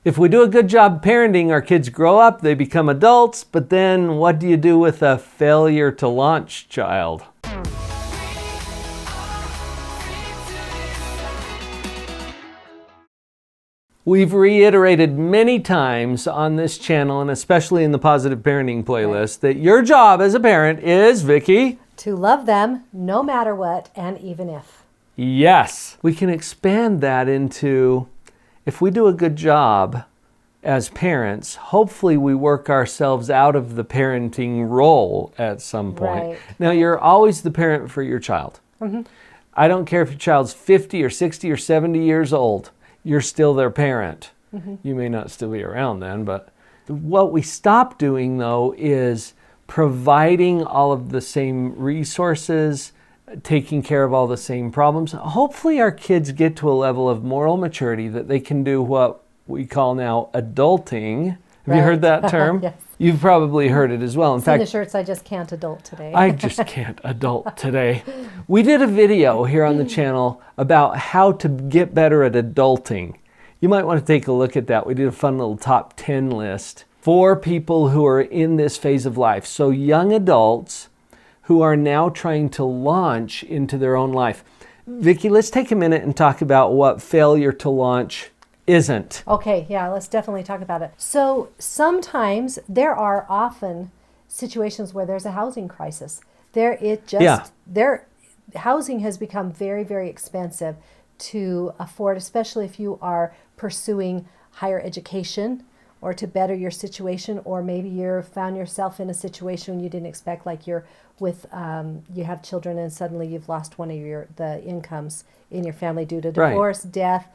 If we do a good job parenting, our kids grow up, they become adults, but then what do you do with a failure to launch child? We've reiterated many times on this channel, and especially in the Positive Parenting playlist, that your job as a parent is, Vicki, to love them no matter what and even if. Yes. We can expand that into, if we do a good job as parents, hopefully we work ourselves out of the parenting role at some point. Right. Now, you're always the parent for your child. Mm-hmm. I don't care if your child's 50 or 60 or 70 years old. You're still their parent. Mm-hmm. You may not still be around then, but what we stop doing, though, is providing all of the same resources, taking care of all the same problems. Hopefully our kids get to a level of moral maturity that they can do what we call now adulting. Have you heard that term? Yes. You've probably heard it as well. In fact, the shirts, I just can't adult today. I just can't adult today. We did a video here on the channel about how to get better at adulting. You might want to take a look at that. We did a fun little top 10 list for people who are in this phase of life. So young adults who are now trying to launch into their own life. Vicki, let's take a minute and talk about what failure to launch isn't. Okay, yeah, let's definitely talk about it. So sometimes there are often situations where there's a housing crisis. Housing has become very, very expensive to afford, especially if you are pursuing higher education or to better your situation, or maybe you found yourself in a situation you didn't expect, like you're with you have children and suddenly you've lost one of the incomes in your family due to divorce, death,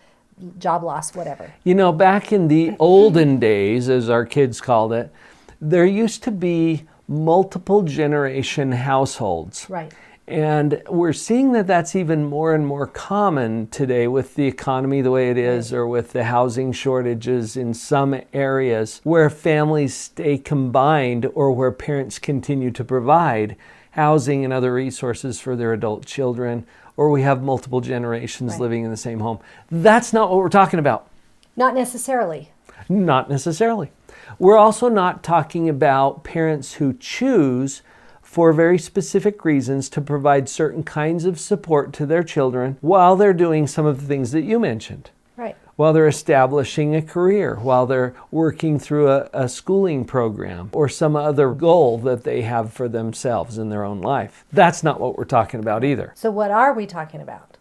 job loss, whatever. You know, back in the olden days, as our kids called it, there used to be multiple generation households. Right. And we're seeing that that's even more and more common today with the economy the way it is, or with the housing shortages in some areas where families stay combined, or where parents continue to provide housing and other resources for their adult children, or we have multiple generations living in the same home. That's not what we're talking about. Not necessarily. Not necessarily. We're also not talking about parents who choose for very specific reasons to provide certain kinds of support to their children while they're doing some of the things that you mentioned. Right. While they're establishing a career, while they're working through a schooling program, or some other goal that they have for themselves in their own life. That's not what we're talking about either. So what are we talking about?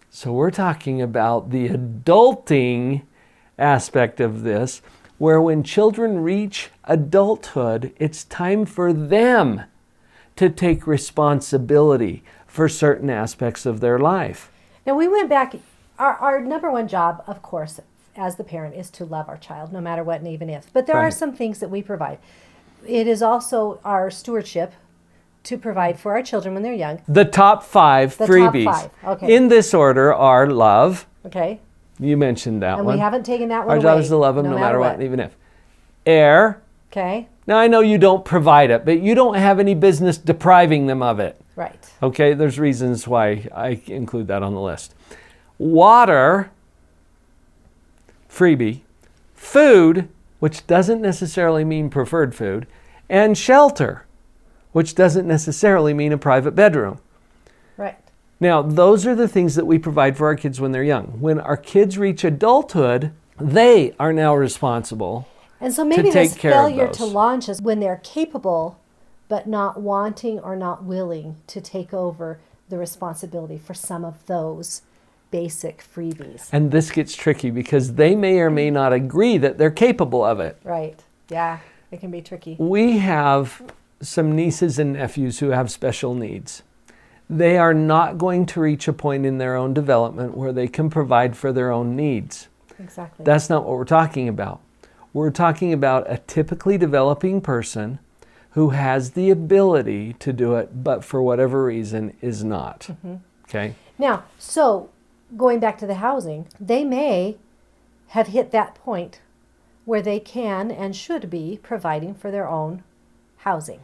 So we're talking about the adulting aspect of this, where when children reach adulthood, it's time for them to take responsibility for certain aspects of their life. Now we went back, our number one job, of course, as the parent is to love our child, no matter what and even if. But there are some things that we provide. It is also our stewardship to provide for our children when they're young. The top 5 freebies top 5. Okay. in this order are love. Okay. You mentioned that and one. We haven't taken that one Our away. job is to love them no matter what, and even if. Air. Okay. Now I know you don't provide it, but you don't have any business depriving them of it. Right. Okay, there's reasons why I include that on the list. Water, freebie. Food, which doesn't necessarily mean preferred food. And shelter, which doesn't necessarily mean a private bedroom. Right. Now, those are the things that we provide for our kids when they're young. When our kids reach adulthood, they are now responsible and so maybe to take this care of failure those. to launch is when they're capable but not wanting or not willing to take over the responsibility for some of those basic freebies. And this gets tricky because they may or may not agree that they're capable of it. Right. Yeah, it can be tricky. We have some nieces and nephews who have special needs. They are not going to reach a point in their own development where they can provide for their own needs. Exactly. That's not what we're talking about. We're talking about a typically developing person who has the ability to do it, but for whatever reason is not. Mm-hmm. Okay? Now, so going back to the housing, they may have hit that point where they can and should be providing for their own housing.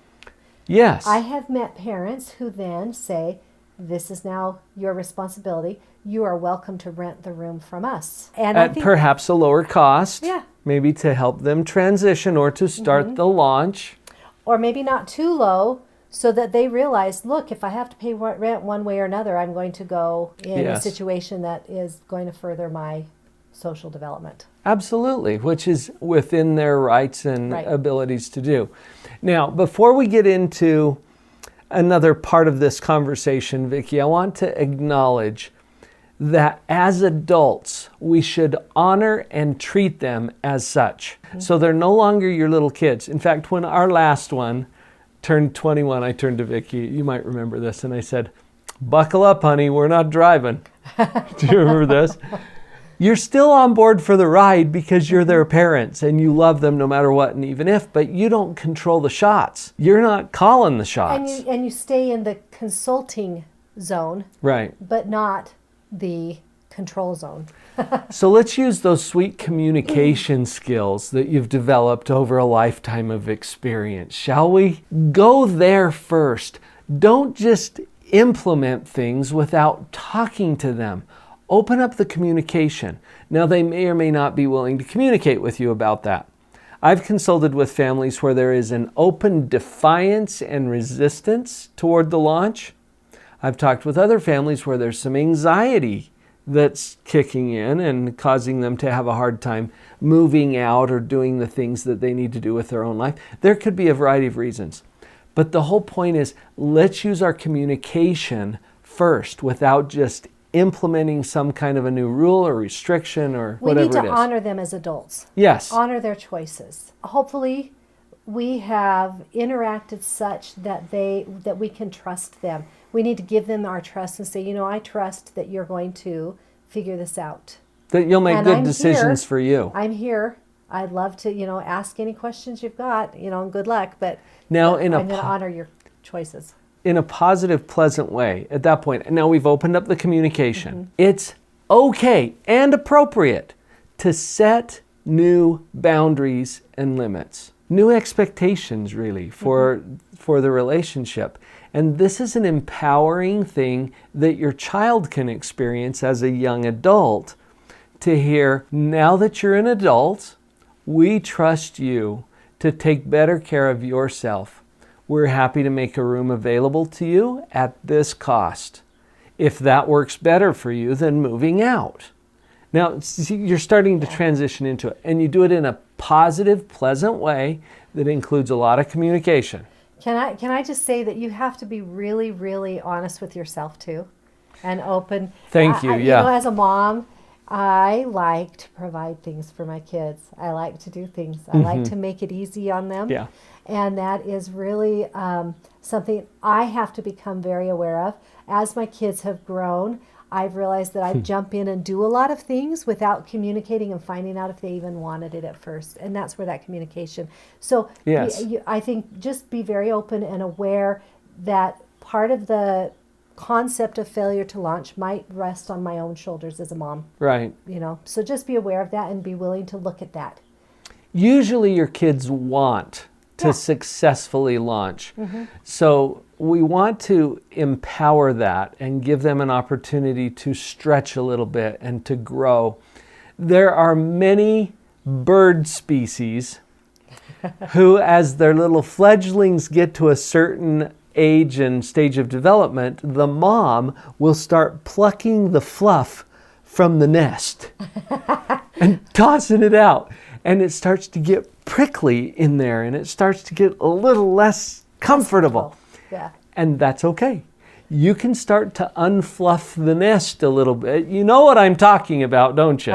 Yes. I have met parents who then say, this is now your responsibility. You are welcome to rent the room from us. And At perhaps a lower cost. Yeah. Maybe to help them transition or to start the launch. Or maybe not too low, so that they realize, look, if I have to pay rent one way or another, I'm going to go in a situation that is going to further my social development. Absolutely, which is within their rights and abilities to do. Now, before we get into another part of this conversation, Vicki, I want to acknowledge that as adults, we should honor and treat them as such. So they're no longer your little kids. In fact, when our last one turned 21, I turned to Vicki, you might remember this, and I said, buckle up, honey, we're not driving. Do you remember this? You're still on board for the ride because you're their parents and you love them no matter what and even if, but you don't control the shots. You're not calling the shots. And you stay in the consulting zone, right? But not the control zone. So let's use those sweet communication skills that you've developed over a lifetime of experience, shall we? Go there first. Don't just implement things without talking to them. Open up the communication. Now, they may or may not be willing to communicate with you about that. I've consulted with families where there is an open defiance and resistance toward the launch. I've talked with other families where there's some anxiety that's kicking in and causing them to have a hard time moving out or doing the things that they need to do with their own life. There could be a variety of reasons. But the whole point is, let's use our communication first without just implementing some kind of a new rule or restriction or whatever it is. We need to honor them as adults. Yes. Honor their choices. Hopefully, we have interacted such that we can trust them. We need to give them our trust and say, I trust that you're going to figure this out. That you'll make good decisions for you. I'm here. I'd love to, ask any questions you've got, and good luck. But now I'm going to honor your choices. In a positive, pleasant way at that point. And now we've opened up the communication. It's okay and appropriate to set new boundaries and limits, new expectations really for the relationship. And this is an empowering thing that your child can experience as a young adult, to hear, now that you're an adult, we trust you to take better care of yourself. We're happy to make a room available to you at this cost. If that works better for you than moving out. Now, see, you're starting to transition into it, and you do it in a positive, pleasant way that includes a lot of communication. Can I just say that you have to be really, really honest with yourself too, and open. Thank you. Yeah. As a mom, I like to provide things for my kids. I like to do things. I like to make it easy on them. Yeah. And that is really something I have to become very aware of. As my kids have grown, I've realized that I jump in and do a lot of things without communicating and finding out if they even wanted it at first. And that's where that communication. So yes. I think just be very open and aware that part of the concept of failure to launch might rest on my own shoulders as a mom. Right. So just be aware of that and be willing to look at that. Usually your kids want to successfully launch. So we want to empower that and give them an opportunity to stretch a little bit and to grow. There are many bird species who, as their little fledglings get to a certain age and stage of development, the mom will start plucking the fluff from the nest and tossing it out. And it starts to get prickly in there, and it starts to get a little less comfortable. Yeah. And that's okay. You can start to unfluff the nest a little bit. You know what I'm talking about, don't you?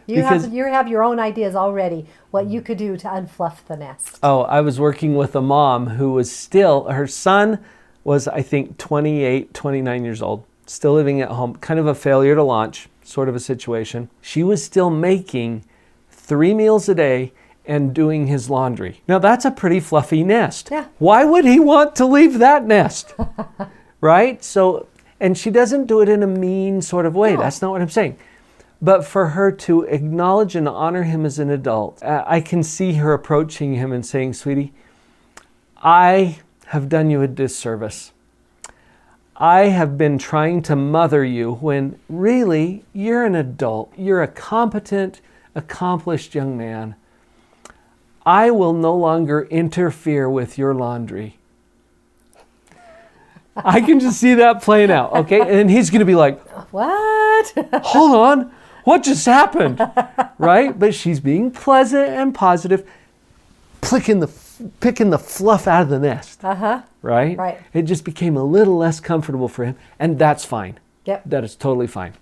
You have your own ideas already, what you could do to unfluff the nest. Oh, I was working with a mom who was still, her son was, I think, 28, 29 years old, still living at home, kind of a failure to launch sort of a situation. She was still making 3 meals a day and doing his laundry. Now that's a pretty fluffy nest. Yeah. Why would he want to leave that nest? Right? So, and she doesn't do it in a mean sort of way. No. That's not what I'm saying. But for her to acknowledge and honor him as an adult, I can see her approaching him and saying, sweetie, I have done you a disservice. I have been trying to mother you when really you're an adult. You're a competent, accomplished young man. I will no longer interfere with your laundry. I can just see that playing out, okay? And he's going to be like, what? hold on, what just happened? Right? But she's being pleasant and positive, picking the fluff out of the nest. Right? Right. It just became a little less comfortable for him, and that's fine. Yep. That is totally fine.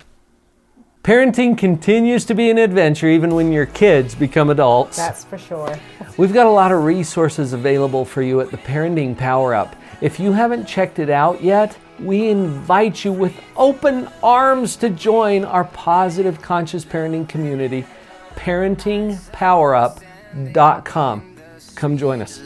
Parenting continues to be an adventure even when your kids become adults. That's for sure. We've got a lot of resources available for you at the Parenting Power Up. If you haven't checked it out yet, we invite you with open arms to join our positive conscious parenting community, parentingpowerup.com. Come join us.